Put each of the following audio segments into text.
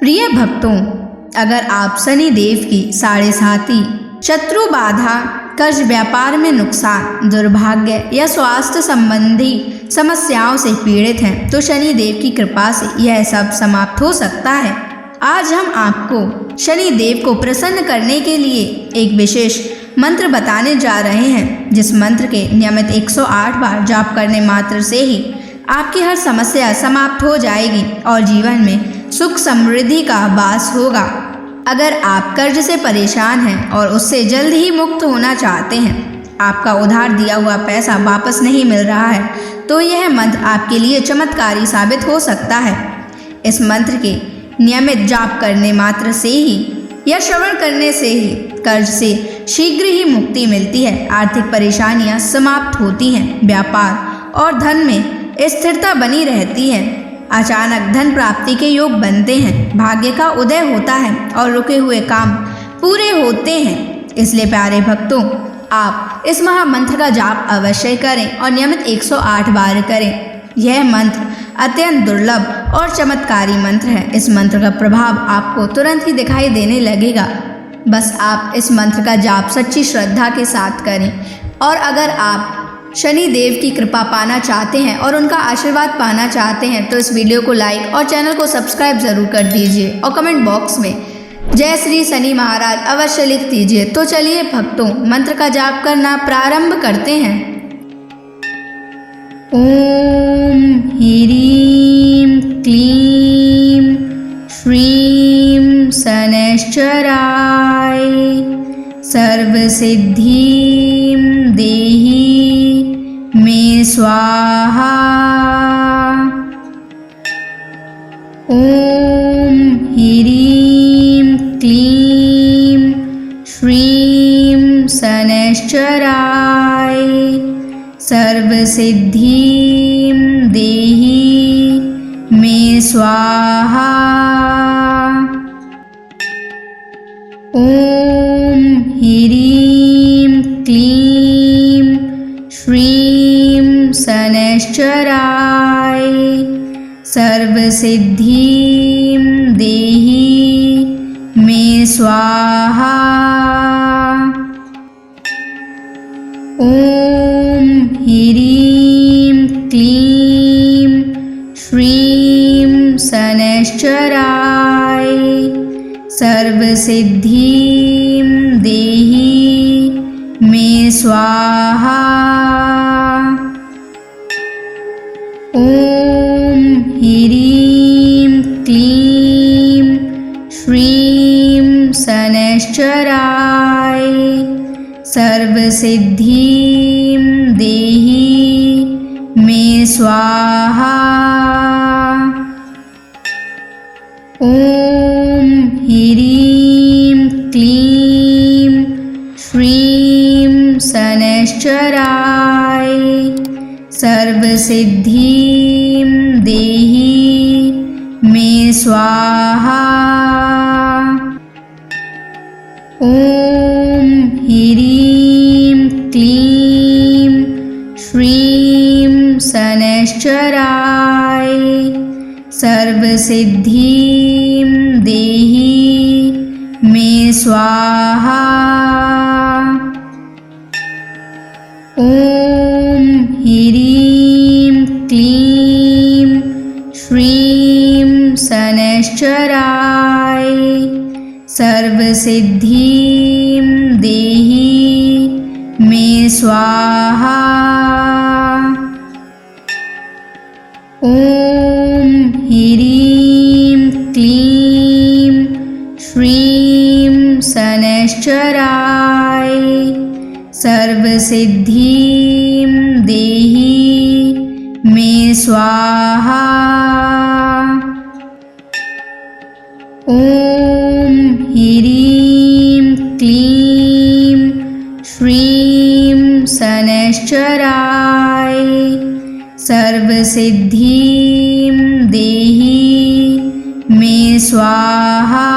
प्रिय भक्तों, अगर आप शनि देव की साढ़े साती, शत्रु बाधा, कर्ज, व्यापार में नुकसान, दुर्भाग्य या स्वास्थ्य संबंधी समस्याओं से पीड़ित हैं तो शनि देव की कृपा से यह सब समाप्त हो सकता है। आज हम आपको शनि देव को प्रसन्न करने के लिए एक विशेष मंत्र बताने जा रहे हैं, जिस मंत्र के नियमित 108 बार जाप करने मात्र से ही आपकी हर समस्या समाप्त हो जाएगी और जीवन में सुख समृद्धि का वास होगा। अगर आप कर्ज से परेशान हैं और उससे जल्द ही मुक्त होना चाहते हैं, आपका उधार दिया हुआ पैसा वापस नहीं मिल रहा है, तो यह मंत्र आपके लिए चमत्कारी साबित हो सकता है। इस मंत्र के नियमित जाप करने मात्र से ही या श्रवण करने से ही कर्ज से शीघ्र ही मुक्ति मिलती है, आर्थिक परेशानियां समाप्त होती हैं, व्यापार और धन में स्थिरता बनी रहती है, अचानक धन प्राप्ति के योग बनते हैं, भाग्य का उदय होता है और रुके हुए काम पूरे होते हैं। इसलिए प्यारे भक्तों, आप इस महामंत्र का जाप अवश्य करें और नियमित 108 बार करें। यह मंत्र अत्यंत दुर्लभ और चमत्कारी मंत्र है। इस मंत्र का प्रभाव आपको तुरंत ही दिखाई देने लगेगा। बस आप इस मंत्र का जाप सच्ची श्रद्धा के साथ करें। और अगर आप शनि देव की कृपा पाना चाहते हैं और उनका आशीर्वाद पाना चाहते हैं तो इस वीडियो को लाइक और चैनल को सब्सक्राइब जरूर कर दीजिए और कमेंट बॉक्स में जय श्री शनि महाराज अवश्य लिख दीजिए। तो चलिए भक्तों, मंत्र का जाप करना प्रारंभ करते हैं। ओम ह्रीं क्लीं श्रीं शनैश्चराय सर्वसिद्धिं देहि मे स्वाहा। ओम ह्रीं क्लीं श्रीं शनैश्चराय सर्वसिद्धिं देहि मे स्वाहा। ओम ह्रीं क्लीं श्रीं शनैश्चराय सर्वसिद्धिं देहि मे स्वाहा। ओम ह्रीं क्लीं श्रीं शनैश्चराय सर्वसिद्धिं देहि मे स्वाहा। ओम ह्रीं क्लीं श्रीं शनैश्चराय सर्वसिद्धिं देहि मे स्वाहा। ओम ह्रीं क्लीं श्रीं शनैश्चराय सर्वसिद्धिं देहि मे स्वाहा। ओम ह्रीं क्लीं श्रीं शनैश्चराय सर्वसिद्धिं देहि मे स्वाहा। ओम ह्रीं क्लीं श्रीं शनैश्चराय सर्वसिद्धिं देहि मे स्वाहा। ओम ह्रीं क्लीं श्रीं शनैश्चराय सर्वसिद्धिं देहि मे स्वाहा। ओम ह्रीं क्लीं श्रीं शनैश्चराय सर्वसिद्धिं देहि मे स्वाहा।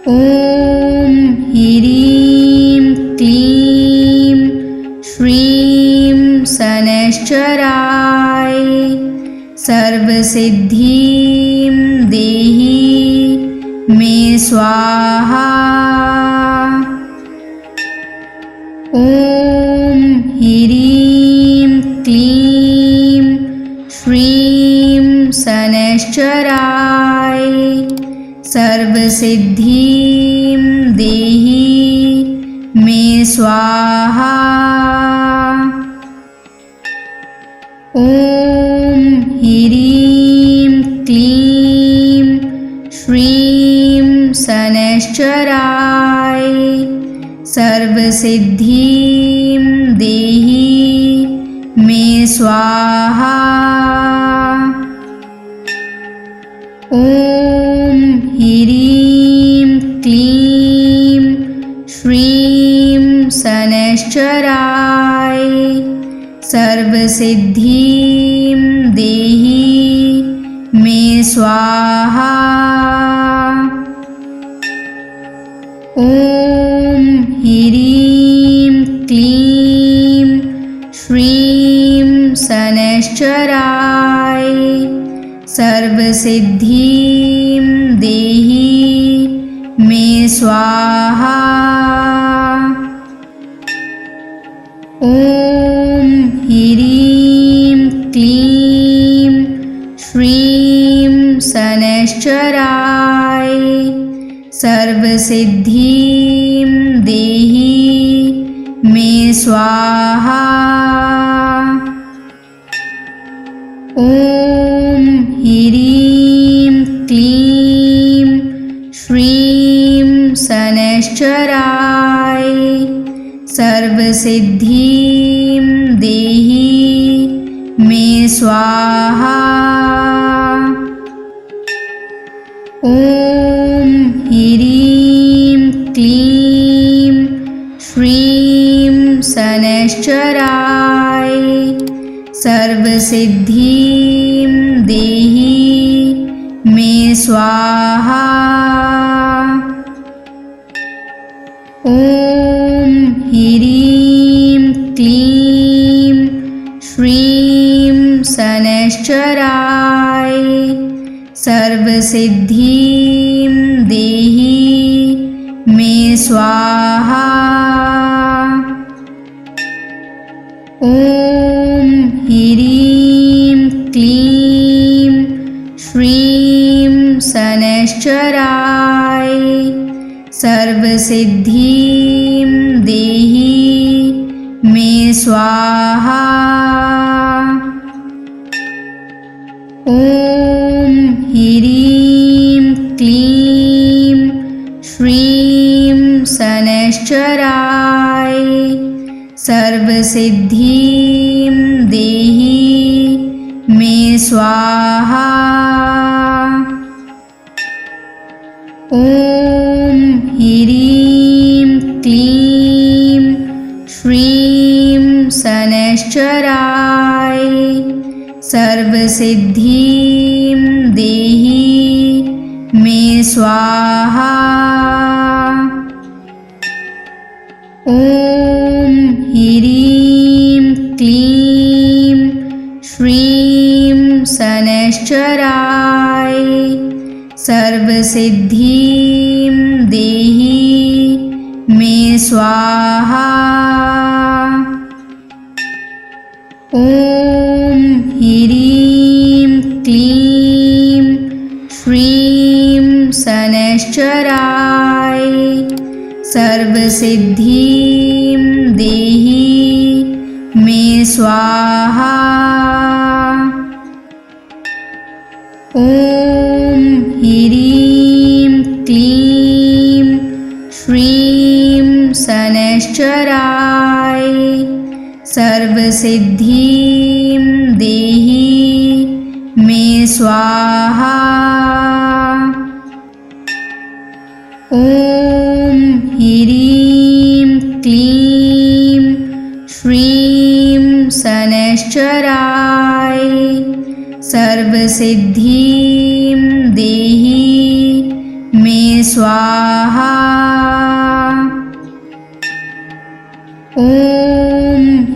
ओम ह्रीं क्लीं श्रीं शनैश्चराय सर्वसिद्धिं सर्वसिद्धिं देहि मे स्वाहा। ॐ ह्रीं क्लीं श्रीं शनैश्चराय सर्वसिद्धिं देहि मे स्वाहा। ॐ ह्रीं क्लीं श्रीं शनैश्चराय सर्वसिद्धिं देहि मे स्वाहा। ॐ ह्रीं क्लीं श्रीं शनैश्चराय सर्वसिद्धिं देहि मे स्वाहा। ॐ ह्रीं क्लीं श्रीं शनैश्चराय सर्वसिद्धिं देहि मे स्वाहा। ॐ ह्रीं क्लीं श्रीं शनैश्चराय सर्वसिद्धिं देहि मे स्वाहा। ॐ ह्रीं क्लीं श्रीं शनैश्चराय सर्वसिद्धिं देहि मे स्वाहा। ॐ ह्रीं क्लीं श्रीं शनैश्चराय सर्वसिद्धिं देहि मे स्वाहा। ॐ ह्रीं क्लीं श्रीं शनैश्चराय सर्वसिद्धिं देहि मे स्वाहा। ॐ ह्रीं क्लीं श्रीं शनैश्चराय सर्वसिद्धिं देहि मे स्वाहा। ॐ ह्रीं क्लीं श्रीं शनैश्चराय सर्वसिद्धिं देहि मे स्वाहा। ॐ ह्रीं क्लीं श्रीं शनैश्चराय सर्वसिद्धिं देहि मे स्वाहा। ॐ ह्रीं क्लीं श्रीं शनैश्चराय सर्वसिद्धिं देहि मे स्वाहा। ॐ ह्रीं क्लीं श्रीं शनैश्चराय सर्वसिद्धिं देहि मे स्वाहा। ॐ ह्रीं क्लीं श्रीं शनैश्चराय सर्वसिद्धिं देहि मे स्वाहा। ॐ ह्रीं क्लीं श्रीं शनैश्चराय सर्वसिद्धिं देहि मे स्वाहा। ॐ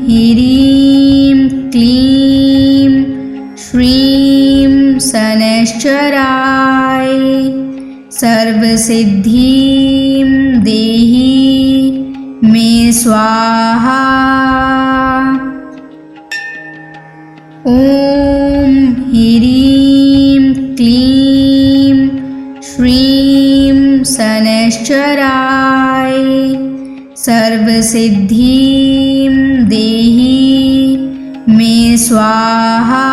ह्रीं क्लीं श्रीं शनैश्चराय सर्वसिद्धिं देहि मे स्वाहा। ॐ ह्रीं क्लीं श्रीं शनैश्चराय सर्वसिद्धिं देहि मे स्वाहा।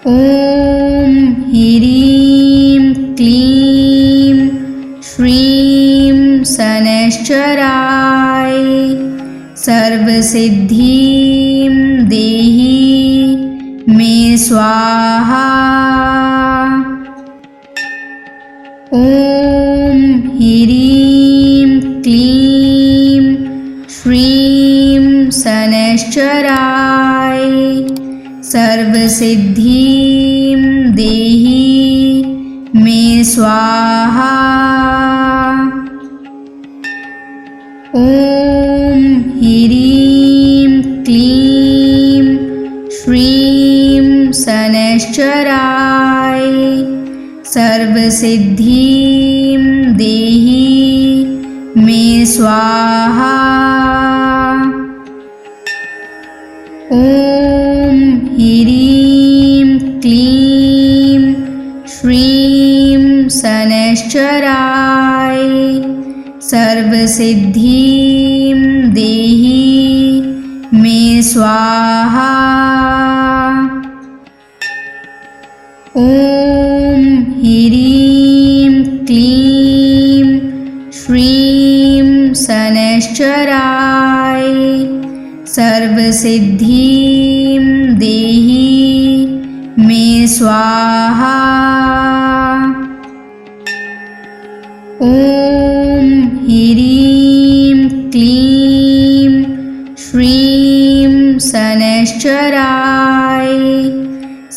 ॐ ह्रीं क्लीं श्रीं शनैश्चराय सर्वसिद्धिं देहि मे स्वाहा। ॐ ह्रीं क्लीं श्रीं शनैश्चराय सर्वसिद्धिं देहि मे स्वाहा। ॐ ह्रीं क्लीं श्रीं शनैश्चराय सर्वसिद्धिं देहि मे स्वाहा। ॐ ह्रीं क्लीं श्रीं शनैश्चराय सर्वसिद्धिं देहि मे स्वाहा। ॐ ह्रीं क्लीं श्रीं शनैश्चराय सर्वसिद्धिं देहि मे स्वाहा। ॐ ह्रीं क्लीं श्रीं शनैश्चराय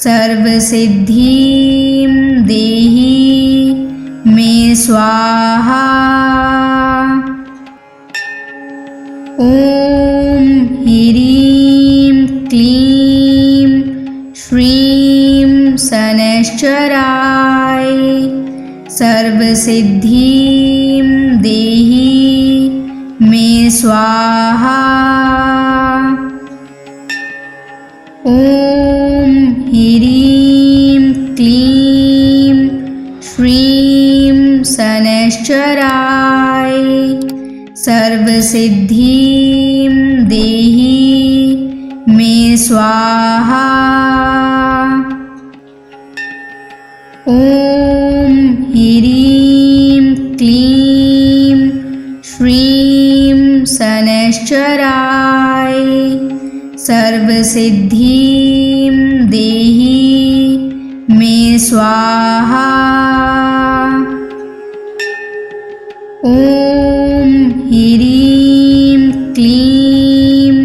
सर्वसिद्धिं देहि मे स्वाहा। ॐ ह्रीं क्लीं श्रीं शनैश्चराय सर्वसिद्धिं देहि मे स्वाहा। ॐ ह्रीं क्लीं श्रीं शनैश्चराय सर्वसिद्धिं देहि मे स्वाहा। ॐ ह्रीं क्लीं श्रीं शनैश्चराय सर्वसिद्धिं देहि मे स्वाहा। ॐ ह्रीं क्लीं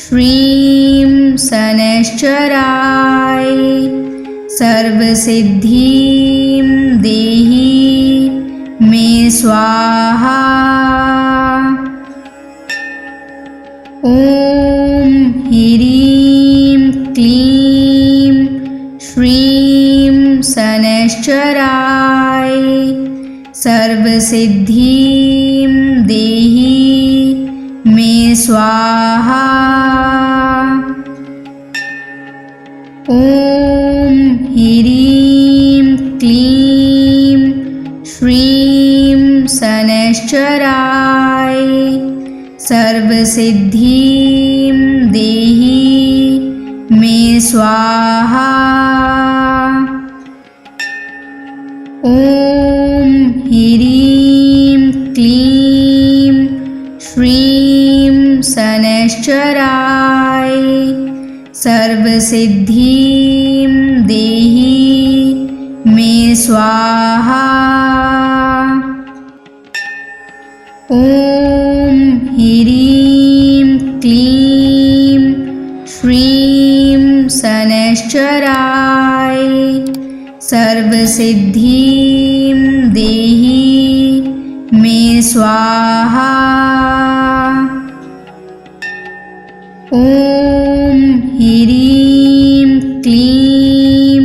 श्रीं शनैश्चराय सर्वसिद्धिं देहि मे स्वाहा। ॐ ह्रीं क्लीं श्रीं शनैश्चराय सर्वसिद्धिं देहि मे स्वाहा। ॐ ह्रीं क्लीं श्रीं शनैश्चराय सर्वसिद्धिं देहि मे स्वाहा। ॐ ह्रीं क्लीं श्रीं शनैश्चराय सर्वसिद्धिं देहि मे स्वाहा। ॐ ह्रीं क्लीं श्रीं शनैश्चराय सर्वसिद्धिं देहि मे स्वाहा। ॐ ह्रीं क्लीं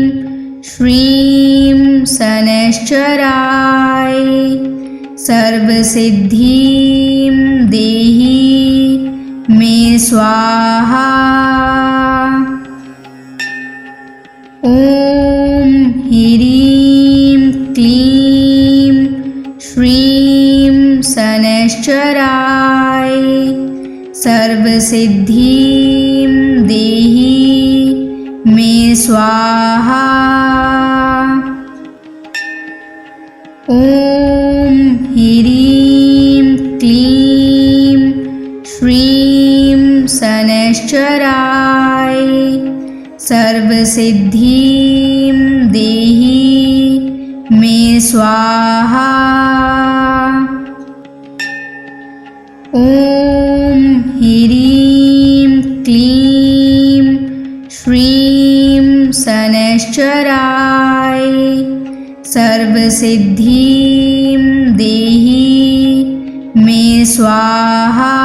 श्रीं शनैश्चराय सर्वसिद्धिं देहि मे स्वाहा। ॐ ह्रीं क्लीं श्रीं शनैश्चराय सर्वसिद्धिं देहि मे स्वाहा। ॐ ह्रीं क्लीं श्रीं शनैश्चराय सर्वसिद्धिं देहि मे स्वाहा। ॐ ह्रीं क्लीं श्रीं शनैश्चराय सर्वसिद्धिं देहि मे स्वाहा।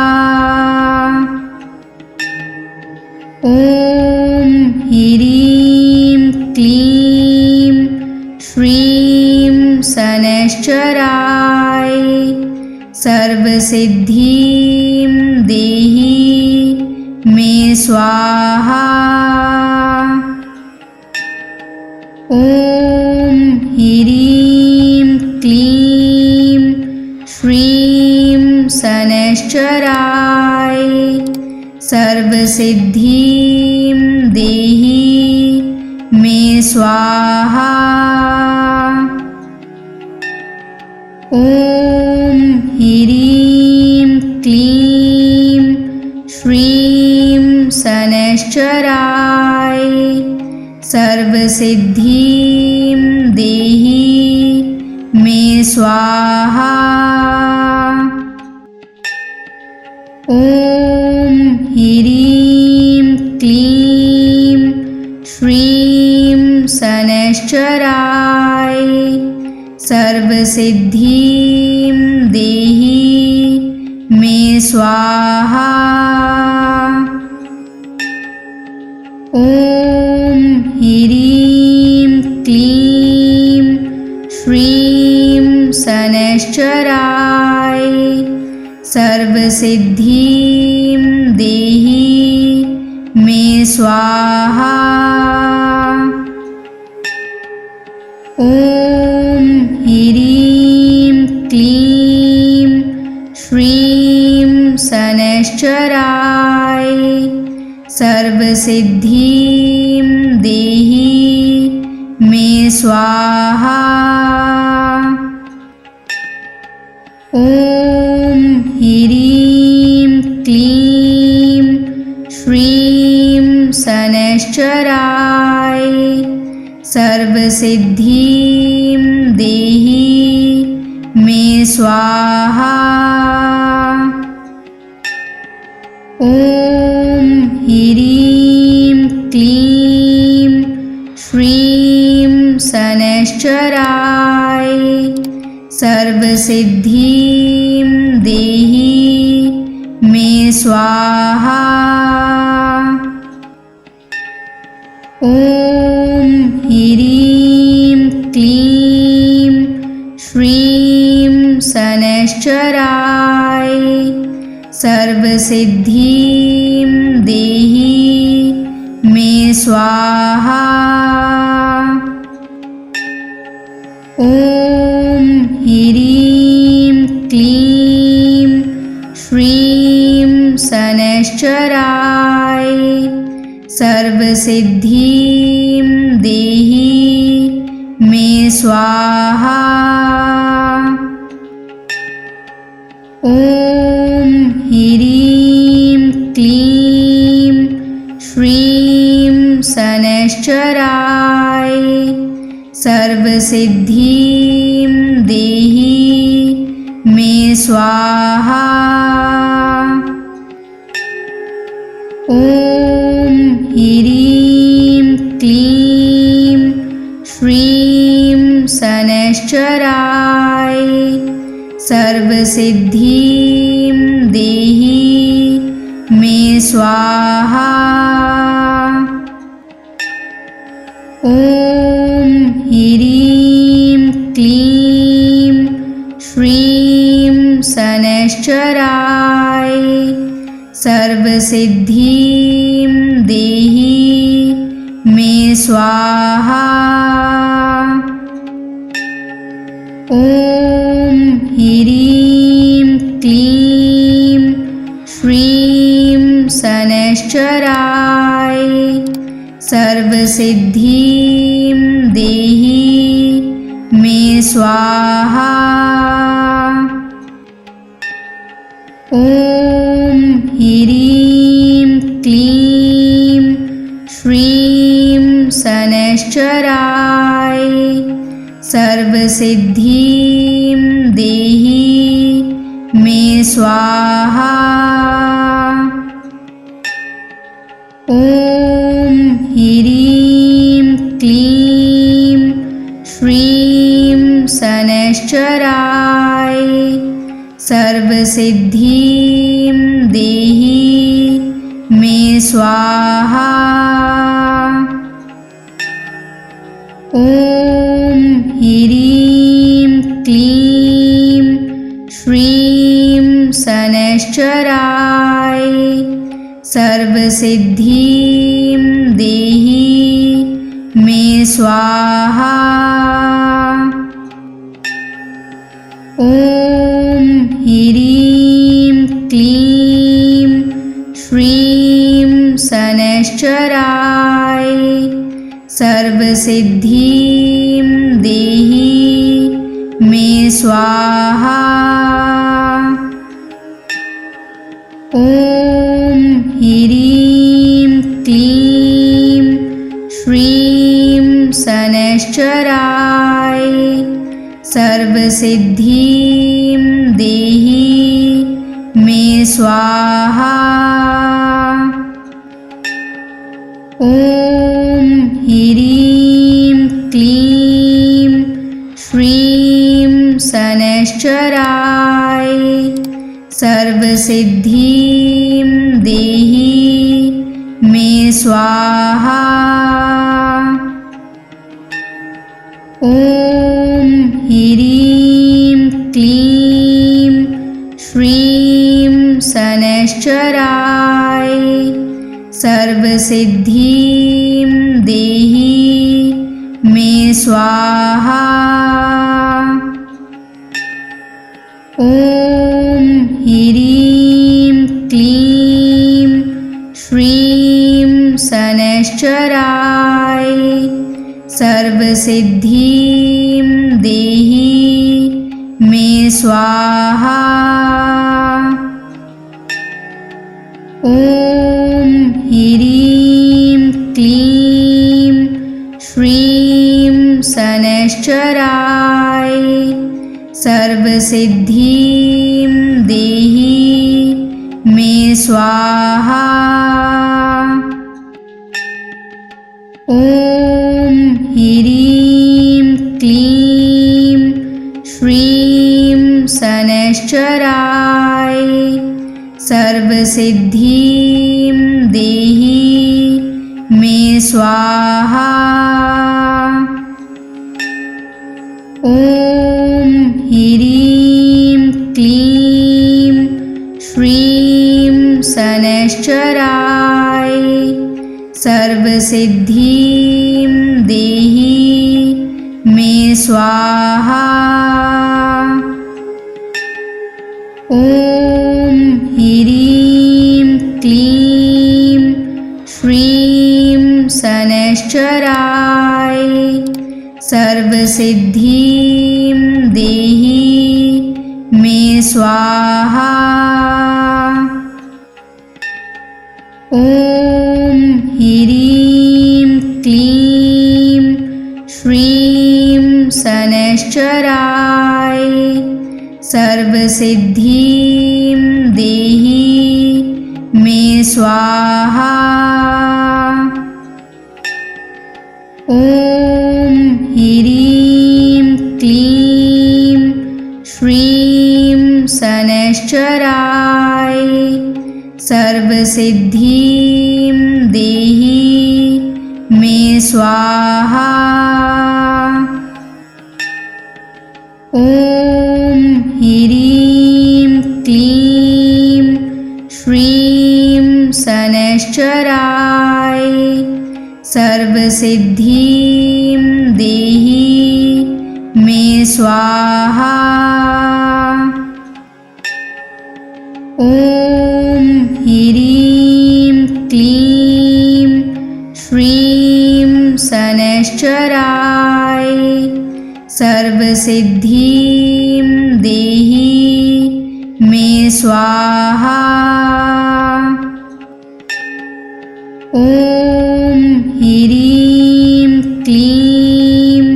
ॐ ह्रीं क्लीं श्रीं शनैश्चराय सर्वसिद्धिं देहि मे स्वाहा। ॐ ह्रीं क्लीं श्रीं शनैश्चराय सर्वसिद्धिं देहि मे स्वाहा। ॐ ह्रीं क्लीं श्रीं शनैश्चराय सर्वसिद्धिं देहि मे स्वाहा। ॐ ह्रीं क्लीं श्रीं शनैश्चराय सर्वसिद्धिं देहि मे स्वाहा। ॐ ह्रीं क्लीं श्रीं शनैश्चराय सर्वसिद्धिं देहि मे स्वाहा। ॐ ह्रीं क्लीं श्रीं शनैश्चराय सर्वसिद्धिं देहि मे स्वाहा। ॐ ह्रीं क्लीं श्रीं शनैश्चराय सर्वसिद्धिं देहि मे स्वाहा। ॐ ह्रीं क्लीं श्रीं शनैश्चराय सर्वसिद्धिं देहि मे स्वाहा। ॐ ह्रीं क्लीं श्रीं शनैश्चराय सर्वसिद्धिं देहि मे स्वाहा। ॐ ह्रीं क्लीं श्रीं शनैश्चराय सर्वसिद्धिं देहि मे स्वाहा। ॐ ह्रीं क्लीं श्रीं शनैश्चराय सर्वसिद्धिं देहि मे स्वाहा। ॐ ह्रीं क्लीं श्रीं शनैश्चराय सर्वसिद्धिं देहि मे स्वाहा। ॐ ॐ ह्रीं क्लीं श्रीं शनैश्चराय सर्वसिद्धिं देहि मे स्वाहा। ॐ ह्रीं क्लीं श्रीं शनैश्चराय सर्वसिद्धिं देहि मे स्वाहा। ॐ ह्रीं क्लीं श्रीं शनैश्चराय सर्वसिद्धिं देहि मे स्वाहा। ॐ ह्रीं क्लीं श्रीं शनैश्चराय सर्वसिद्धिं देहि मे स्वाहा। ॐ ह्रीं क्लीं श्रीं शनैश्चराय सर्वसिद्धिं देहि मे स्वाहा। ॐ ह्रीं क्लीं श्रीं शनैश्चराय सर्वसिद्धिं देहि मे स्वाहा। ॐ ह्रीं क्लीं श्रीं शनैश्चराय सर्वसिद्धिं देहि मे स्वाहा। ॐ ह्रीं क्लीं श्रीं शनैश्चराय सर्वसिद्धिं देहि मे स्वाहा। ॐ ह्रीं क्लीं श्रीं शनैश्चराय सर्वसिद्धिं देहि मे स्वाहा। ॐ ह्रीं क्लीं श्रीं शनैश्चराय सर्वसिद्धिं देहि मे स्वाहा। ॐ ह्रीं क्लीं श्रीं शनैश्चराय सर्वसिद्धिं देहि मे स्वाहा। ॐ ह्रीं क्लीं श्रीं शनैश्चराय सर्वसिद्धिं देहि मे स्वाहा। ॐ ह्रीं क्लीं श्रीं शनैश्चराय सर्वसिद्धिं देहि मे स्वाहा। ॐ ह्रीं क्लीं श्रीं शनैश्चराय सर्वसिद्धिं देहि मे स्वाहा। ॐ ह्रीं क्लीं श्रीं शनैश्चराय सर्वसिद्धिं देहि मे स्वाहा। ॐ ह्रीं क्लीं श्रीं शनैश्चराय सर्वसिद्धिं देहि मे स्वाहा। ॐ ह्रीं क्लीं श्रीं शनैश्चराय सर्वसिद्धिं देहि मे स्वाहा। ॐ ह्रीं क्लीं श्रीं शनैश्चराय सर्वसिद्धिं देहि मे स्वाहा। ॐ ह्रीं क्लीं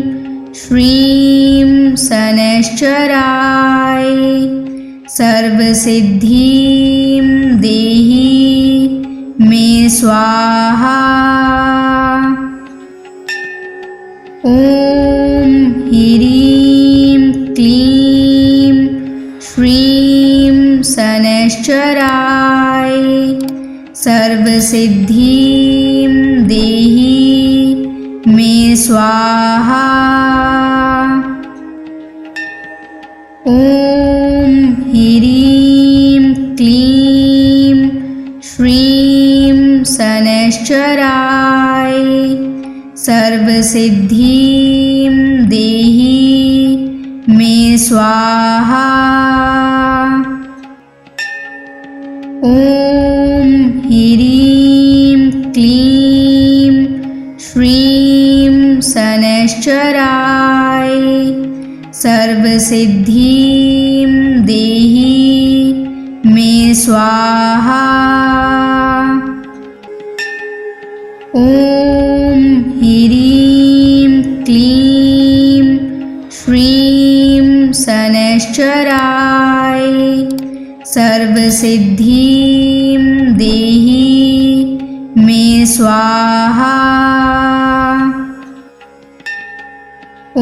श्रीं शनैश्चराय सर्वसिद्धिं देहि मे स्वाहा। ॐ ह्रीं क्लीं श्रीं शनैश्चराय सर्वसिद्धिं देहि मे स्वाहा। ॐ ह्रीं क्लीं श्रीं शनैश्चराय सर्वसिद्धिं देहि मे स्वाहा। ॐ ह्रीं क्लीं श्रीं शनैश्चराय सर्वसिद्धिं देहि मे स्वाहा। ॐ ह्रीं क्लीं श्रीं शनैश्चराय सर्वसिद्धिं देहि मे स्वाहा। ॐ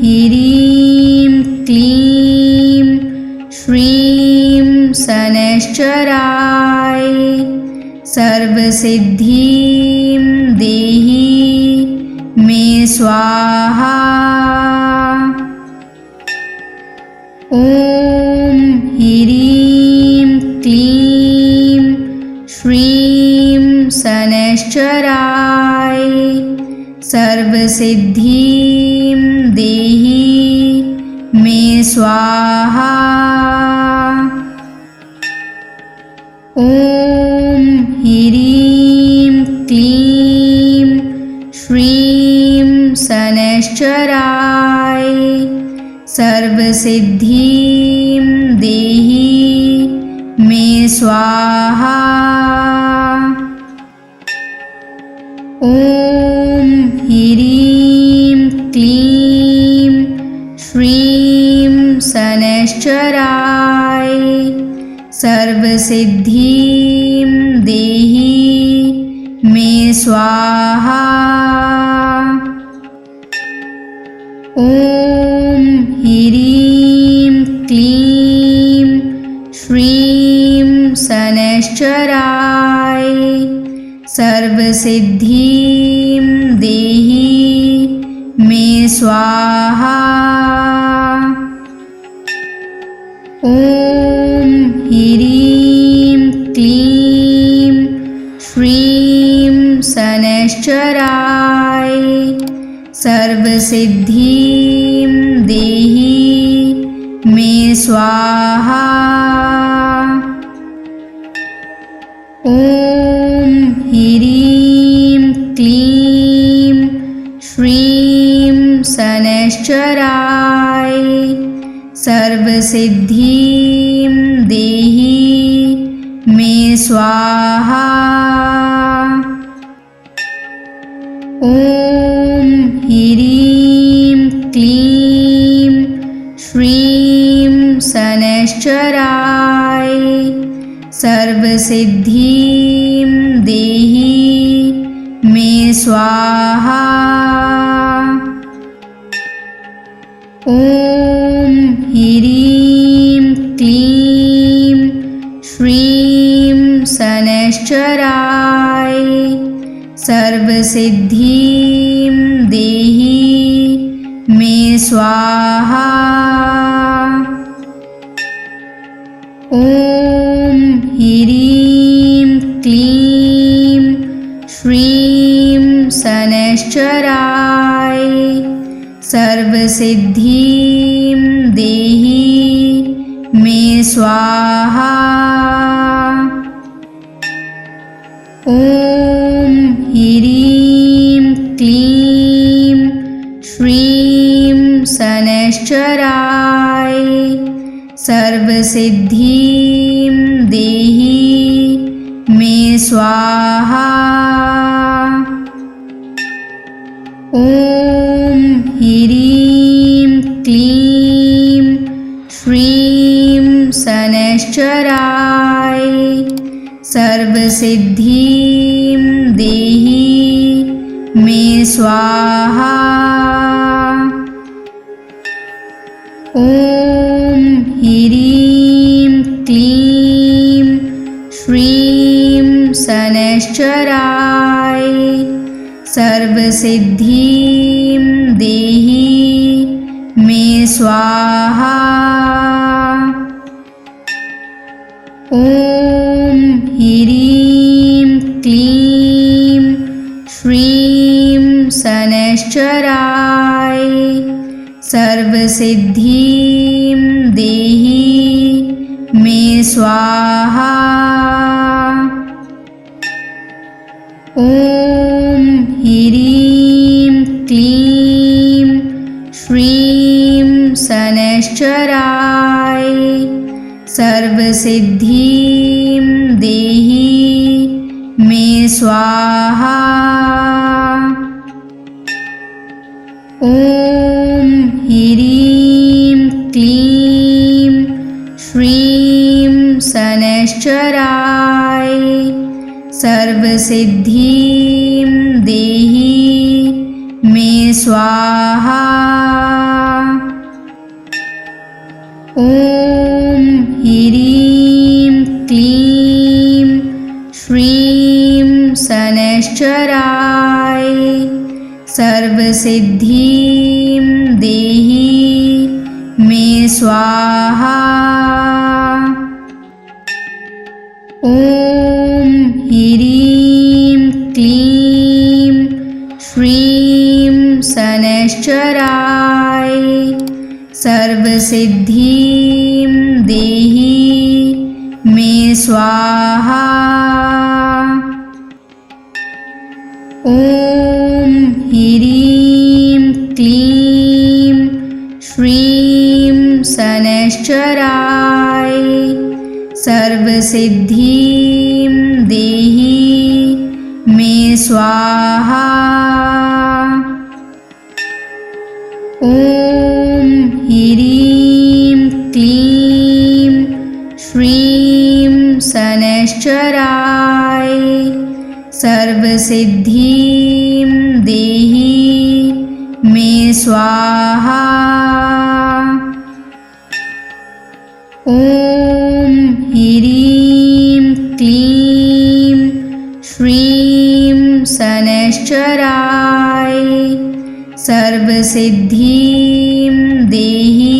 ह्रीं क्लीं श्रीं शनैश्चराय सर्वसिद्धिं देहि मे स्वाहा। ॐ ह्रीं क्लीं श्रीं शनैश्चराय सर्वसिद्धिं देहि मे स्वाहा। ॐ ह्रीं क्लीं श्रीं शनैश्चराय सर्वसिद्धिं देहि मे स्वाहा। ॐ ह्रीं क्लीं श्रीं शनैश्चराय सर्वसिद्धिं देहि मे स्वाहा। ॐ ह्रीं क्लीं श्रीं शनैश्चराय सर्वसिद्धिं देहि मे स्वाहा। ॐ ह्रीं क्लीं श्रीं शनैश्चराय सर्वसिद्धिं देहि मे स्वाहा। ॐ ह्रीं क्लीं श्रीं शनैश्चराय सर्वसिद्धिं देहि मे स्वाहा। ॐ ह्रीं क्लीं श्रीं शनैश्चराय सर्वसिद्धिं देहि मे स्वाहा। ॐ ह्रीं क्लीं श्रीं शनैश्चराय सर्वसिद्धिं देहि मे स्वाहा। ॐ ह्रीं क्लीं श्रीं शनैश्चराय सर्वसिद्धिं देहि मे स्वाहा। ॐ ह्रीं क्लीं श्रीं शनैश्चराय सर्वसिद्धिं देहि मे स्वाहा। ॐ ह्रीं क्लीं श्रीं शनैश्चराय सर्वसिद्धिं देहि मे स्वाहा। ॐ ह्रीं क्लीं श्रीं शनैश्चराय सर्वसिद्धिं देहि मे स्वाहा। ॐ ह्रीं क्लीं श्रीं शनैश्चराय सर्वसिद्धिं देहि मे स्वाहा। ॐ ह्रीं क्लीं श्रीं शनैश्चराय सर्वसिद्धिं देहि मे स्वाहा। ॐ ह्रीं क्लीं श्रीं शनैश्चराय सर्वसिद्धिं देहि मे स्वाहा। ॐ ह्रीं क्लीं श्रीं शनैश्चराय सर्वसिद्धिं देहि मे स्वाहा। ॐ ह्रीं क्लीं श्रीं शनैश्चराय सर्वसिद्धिं देहि मे स्वाहा। ॐ ह्रीं क्लीं श्रीं शनैश्चराय सर्वसिद्धिं देहि मे स्वाहा। ॐ ह्रीं क्लीं श्रीं शनैश्चराय सर्वसिद्धिं देहि मे स्वाहा। ॐ ह्रीं क्लीं श्रीं शनैश्चराय सर्वसिद्धिं देहि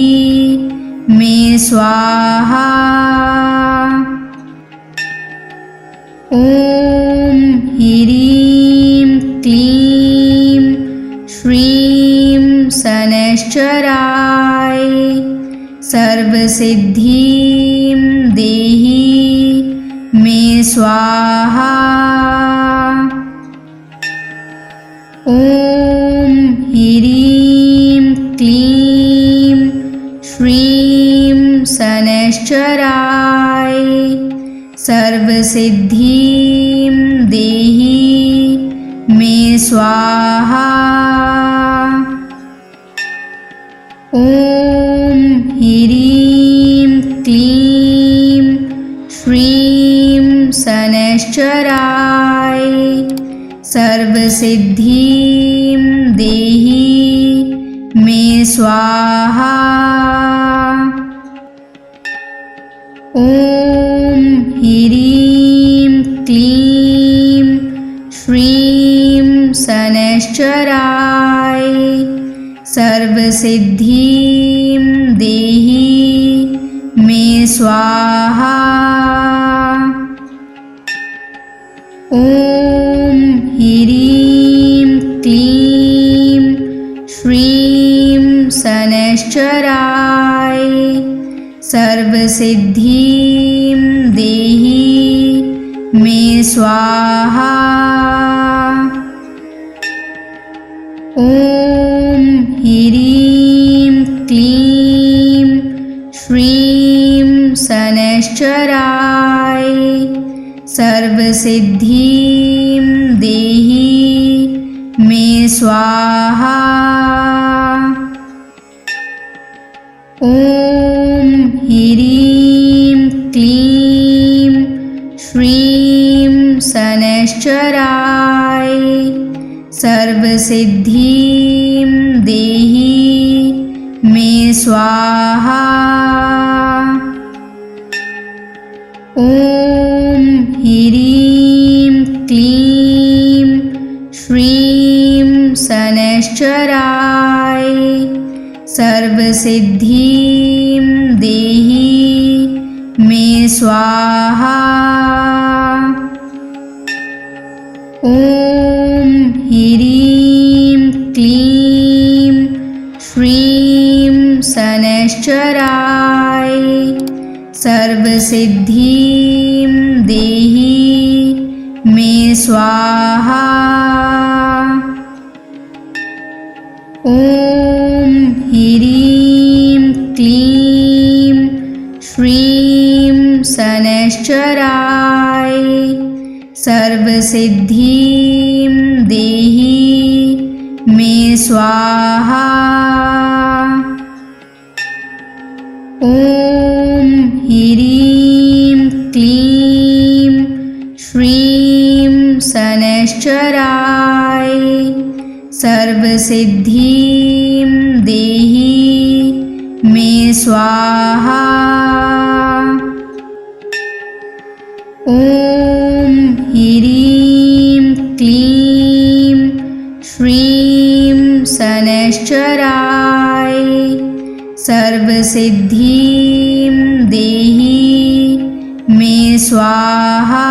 मे स्वाहा। ॐ ह्रीं क्लीं श्रीं शनैश्चराय सर्वसिद्धिं देहि मे स्वाहा। ॐ ह्रीं क्लीं श्रीं शनैश्चराय सर्वसिद्धिं देहि मे स्वाहा। ॐ ह्रीं क्लीं श्रीं शनैश्चराय सर्वसिद्धिं देहि मे स्वाहा। ॐ ह्रीं क्लीं श्रीं शनैश्चराय सर्वसिद्धिं देहि मे स्वाहा। ॐ ह्रीं क्लीं श्रीं शनैश्चराय सर्वसिद्धिं देहि मे स्वाहा। ॐ ह्रीं क्लीं श्रीं शनैश्चराय सर्वसिद्धिं देहि मे स्वाहा। ॐ ह्रीं क्लीं श्रीं शनैश्चराय सर्वसिद्धिं देहि मे स्वाहा। ॐ ह्रीं क्लीं श्रीं शनैश्चराय सर्वसिद्धिं देहि मे स्वाहा। ॐ ह्रीं क्लीं श्रीं शनैश्चराय सर्वसिद्धिं देहि मे स्वाहा। ॐ ह्रीं क्लीं श्रीं शनैश्चराय सर्वसिद्धिं देहि मे स्वाहा। ॐ ह्रीं क्लीं श्रीं शनैश्चराय सर्वसिद्धिं देहि मे स्वाहा। ॐ ह्रीं क्लीं श्रीं शनैश्चराय सर्वसिद्धिं देहि मे स्वाहा।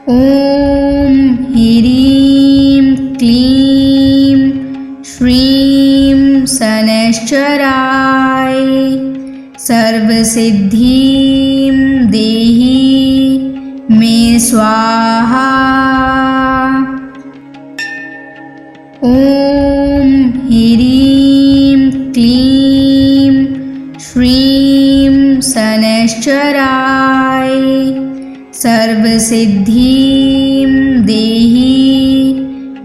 ॐ ह्रीं क्लीं श्रीं शनैश्चराय सर्वसिद्धिं देहि मे स्वाहा। ॐ ह्रीं क्लीं श्रीं शनैश्चराय सर्वसिद्धिं देहि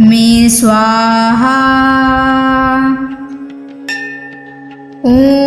मे स्वाहा। ॐ